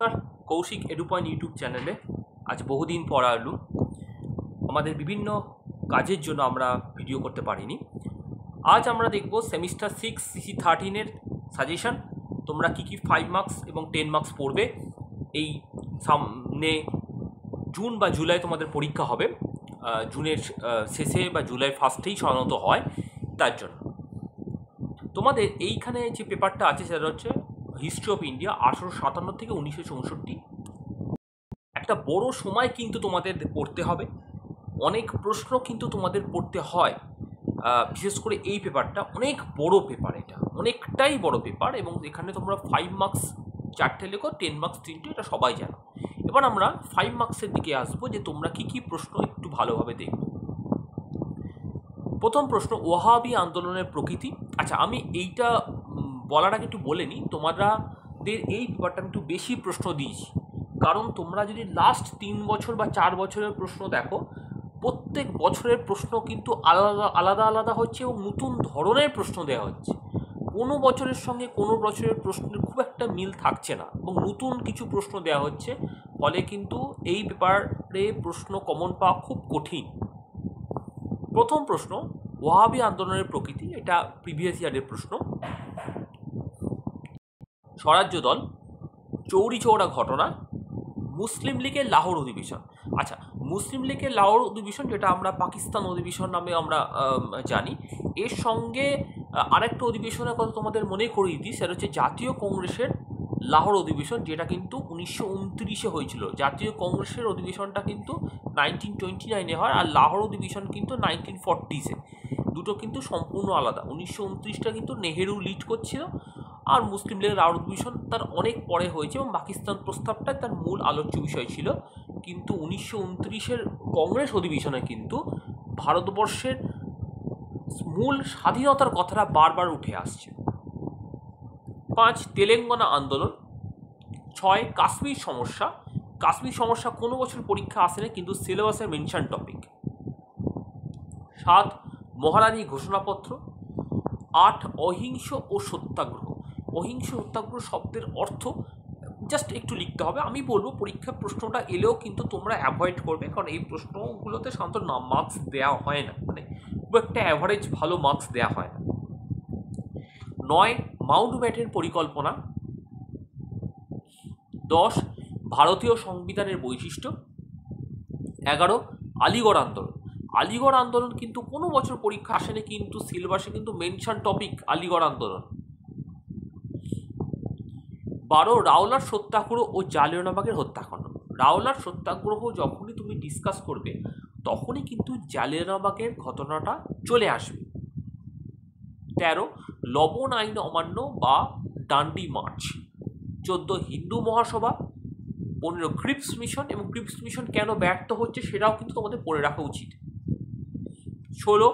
নমস্কার, Kaushik edu point YouTube চ্যানেলে আজ বহুদিন পর এলুম। আমাদের বিভিন্ন কাজের জন্য আমরা ভিডিও করতে পারিনি। আজ আমরা দেখব সেমিস্টার 6 CC13-এর সাজেশন। তোমরা কী কী 5 মার্কস এবং 10 মার্কস পড়বে। এই সামনে জুন বা জুলাই তোমাদের পরীক্ষা হবে, জুনের শেষে বা জুলাই ফার্স্টেই সাধারণত হয়। তার জন্য তোমাদের এইখানে যে পেপারটা আছে সেটা হচ্ছে হিস্ট্রি অফ ইন্ডিয়া 1857 থেকে 1964। একটা বড় সময় কিন্তু তোমাদের পড়তে হবে, অনেক প্রশ্ন কিন্তু তোমাদের পড়তে হয়। বিশেষ করে এই পেপারটা অনেক বড় পেপার, এটা অনেকটাই বড় পেপার এবং এখানে তোমরা 5 মার্কস 4টে লেখো, 10 মার্কস 3টে, এটা সবাই জানো। এবার আমরা 5 মার্কসের দিকে আসবো যে তোমরা কী কী প্রশ্ন একটু ভালোভাবে দেখবে। প্রথম প্রশ্ন, ওয়াহাবি আন্দোলনের প্রকৃতি। আচ্ছা, আমি এইটা বলার আগে একটু বলে নিই, তোমাদের এই পেপারটা একটু বেশি প্রশ্ন দিয়েছি, কারণ তোমরা যদি লাস্ট 3 বছর বা 4 বছরের প্রশ্ন দেখো, প্রত্যেক বছরের প্রশ্ন কিন্তু আলাদা আলাদা আলাদা হচ্ছে এবং নতুন ধরনের প্রশ্ন দেওয়া হচ্ছে। কোনো বছরের সঙ্গে কোনো বছরের প্রশ্নের খুব একটা মিল থাকছে না এবং নতুন কিছু প্রশ্ন দেওয়া হচ্ছে, ফলে কিন্তু এই পেপারে প্রশ্ন কমন পাওয়া খুব কঠিন। প্রথম প্রশ্ন, ওয়াহাবি আন্দোলনের প্রকৃতি, এটা প্রিভিয়াস ইয়ারের প্রশ্ন। স্বরাজ্য দল, চৌরি চৌরা ঘটনা, মুসলিম লীগের লাহোর অধিবেশন। আচ্ছা, মুসলিম লীগের লাহোর অধিবেশন, যেটা আমরা পাকিস্তান অধিবেশন নামে আমরা জানি, এর সঙ্গে আরেকটা অধিবেশনের কথা তোমাদের মনে করিয়ে দিই, সেটা হচ্ছে জাতীয় কংগ্রেসের লাহোর অধিবেশন, যেটা কিন্তু 1929-এ হয়েছিল। জাতীয় কংগ্রেসের অধিবেশনটা কিন্তু 1929-এ হয়, আর লাহোর অধিবেশন কিন্তু 1940-এ। দুটো কিন্তু সম্পূর্ণ আলাদা। 1929টা কিন্তু নেহেরু লিড করছিল, আর মুসলিম লীগের লাহোর অধিবেশন তার অনেক পরে হয়েছে এবং পাকিস্তান প্রস্তাবটাই তার মূল আলোচ্য বিষয় ছিল। কিন্তু 1929-এর কংগ্রেস অধিবেশনে কিন্তু ভারতবর্ষের মূল স্বাধীনতার কথাটা বারবার উঠে আসছে। 5, তেলেঙ্গানা আন্দোলন। 6, কাশ্মীর সমস্যা। কাশ্মীর সমস্যা কোনো বছর পরীক্ষা আসে না, কিন্তু সিলেবাসের মেনশন টপিক। 7, মহারানী ঘোষণাপত্র। 8, অহিংস ও সত্যাগ্রহ। অহিংস সত্যাগ্রহ শব্দের অর্থ জাস্ট একটু লিখতে হবে। আমি বলবো পরীক্ষার প্রশ্নটা এলেও কিন্তু তোমরা অ্যাভয়েড করবে, কারণ এই প্রশ্নগুলোতে সাধারণত মার্কস দেওয়া হয় না, মানে খুব একটা অ্যাভারেজ ভালো মার্কস দেওয়া হয় না। 9, মাউন্টব্যাটেন পরিকল্পনা। 10, ভারতীয় সংবিধানের বৈশিষ্ট্য। 11, আলিগড় আন্দোলন। আলিগড় আন্দোলন কিন্তু কোনো বছর পরীক্ষা আসেনি, কিন্তু সিলেবাসে কিন্তু মেনশন টপিক আলিগড় আন্দোলন। 12, রাওলাট সত্যাগ্রহ ও জালিয়ানওয়ালাবাগের হত্যাকাণ্ড। রাওলাট সত্যাগ্রহ যখনই তুমি ডিসকাস করবে, তখনই কিন্তু জালিয়ানওয়ালাবাগের ঘটনাটা চলে আসবে। 13, লবণ আইন অমান্য বা ডান্ডি মার্চ। 14, হিন্দু মহাসভা। 15, ক্রিপস মিশন, এবং ক্রিপস মিশন কেন ব্যর্থ হচ্ছে সেটাও কিন্তু তোমাদের পড়ে রাখা উচিত। 16,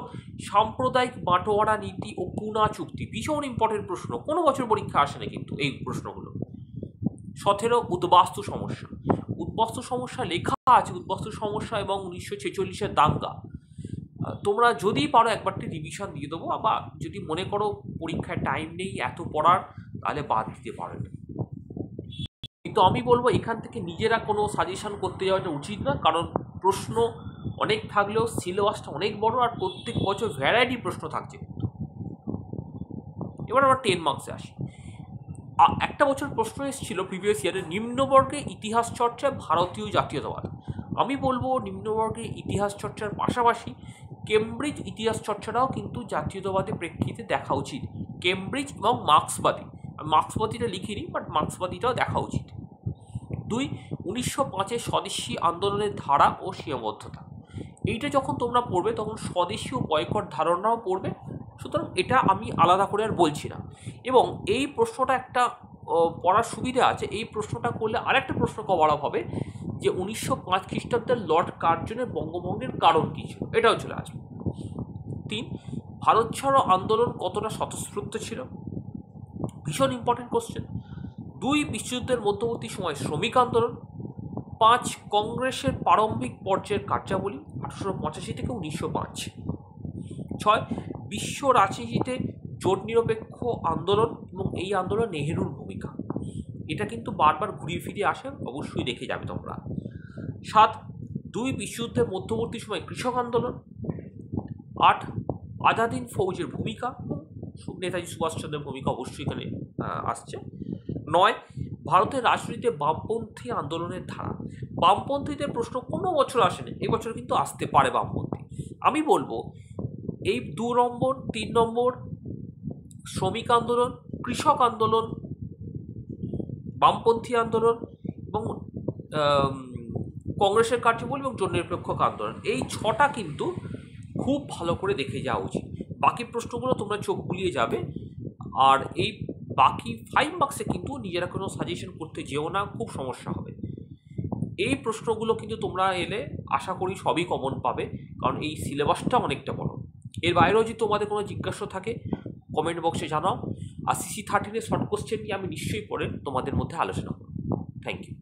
সাম্প্রদায়িক বাঁটোয়ারা নীতি ও পুনা চুক্তি। ভীষণ ইম্পর্টেন্ট প্রশ্ন, কোনো বছর পরীক্ষা আসে না কিন্তু এই প্রশ্নগুলো। 17, উদ্বাস্তু সমস্যা। উদ্বাস্তু সমস্যা লেখা আছে, উদ্বাস্তু সমস্যা এবং 1946-এর দাঙ্গা। তোমরা যদি পারো একবারটি রিভিশন দিয়ে দেবো, বা যদি মনে করো পরীক্ষায় টাইম নেই এত পড়ার, তাহলে বাদ দিতে পারো। কিন্তু আমি বলবো এখান থেকে নিজেরা কোনো সাজেশন করতে যাওয়াটা উচিত না, কারণ প্রশ্ন অনেক থাকলেও সিলেবাসটা অনেক বড়, আর প্রত্যেক বছর ভ্যারাইটি প্রশ্ন থাকছে কিন্তু। এবার আমরা 10 মার্কসে আসি। একটা বছর প্রশ্ন এসেছিল প্রিভিয়াস ইয়ারে, নিম্নবর্গে ইতিহাস চর্চা, ভারতীয় জাতীয়তাবাদ। আমি বলবো নিম্নবর্গে ইতিহাস চর্চার পাশাপাশি কেমব্রিজ ইতিহাস চর্চাটাও কিন্তু জাতীয়তাবাদের প্রেক্ষিতে দেখা উচিত। কেমব্রিজ এবং মার্ক্সবাদী, মার্ক্সবাদীটা লিখিনি, বাট মার্ক্সবাদীটাও দেখা উচিত। 2, 1905-এর স্বদেশী আন্দোলনের ধারা ও সীমাবদ্ধতা। এইটা যখন তোমরা পড়বে তখন স্বদেশী ও বয়কট ধারণাও পড়বে, সুতরাং এটা আমি আলাদা করে আর বলছি না। এবং এই প্রশ্নটা একটা পড়ার সুবিধা আছে, এই প্রশ্নটা করলে আরেকটা প্রশ্ন কভার আপ হবে যে 1905 খ্রিস্টাব্দের লর্ড কার্জনের বঙ্গভঙ্গের কারণ কী ছিল, এটাও চলে আসবে। 3, ভারত ছাড়ো আন্দোলন কতটা স্বতঃস্ফূর্ত ছিল, ভীষণ ইম্পর্টেন্ট কোশ্চেন। 2, বিশ্বযুদ্ধের মধ্যবর্তী সময় শ্রমিক আন্দোলন। 5, কংগ্রেসের প্রারম্ভিক পর্যায়ের কার্যাবলী 1885 থেকে 1905। 6, বিশ্ব রাজনীতিতে জোট নিরপেক্ষ আন্দোলন এবং এই আন্দোলন নেহেরুর ভূমিকা। এটা কিন্তু বারবার ঘুরিয়ে ফিরিয়ে আসে, অবশ্যই দেখে যাবে তোমরা। 7 দুই বিশ্বযুদ্ধের মধ্যবর্তী সময় কৃষক আন্দোলন। 8 আজাদিন ফৌজের ভূমিকা, নেতাজি সুভাষচন্দ্রের ভূমিকা অবশ্যই এখানে আসছে। 9 ভারতের রাজনীতিতে বামপন্থী আন্দোলনের ধারা। বামপন্থীদের প্রশ্ন কোনো বছর আসেনি, এবছর কিন্তু আসতে পারে বামপন্থী। আমি বলবো এই 2 নম্বর 3 নম্বর শ্রমিক আন্দোলন, কৃষক আন্দোলন, বামপন্থী আন্দোলন এবং কংগ্রেসের কার্যবল এবং জননিরপেক্ষ আন্দোলন, এই 6টা কিন্তু খুব ভালো করে দেখে যাওয়া উচিত। বাকি প্রশ্নগুলো তোমরা চোখ বুলিয়ে যাবে। আর এই বাকি 5 মার্কসে কিন্তু নিজেরা কোনো সাজেশন করতে যেও না, খুব সমস্যা হবে। এই প্রশ্নগুলো কিন্তু তোমরা এলে আশা করি সবই কমন পাবে, কারণ এই সিলেবাসটা অনেকটা বড়। এর বাইরেও যদি তোমাদের কোনো জিজ্ঞাসা থাকে কমেন্ট বক্সে জানাও। আর CC13 শর্ট কোশ্চেন নিয়ে আমি নিশ্চয়ই পরে তোমাদের মধ্যে আলোচনা করব। Thank you.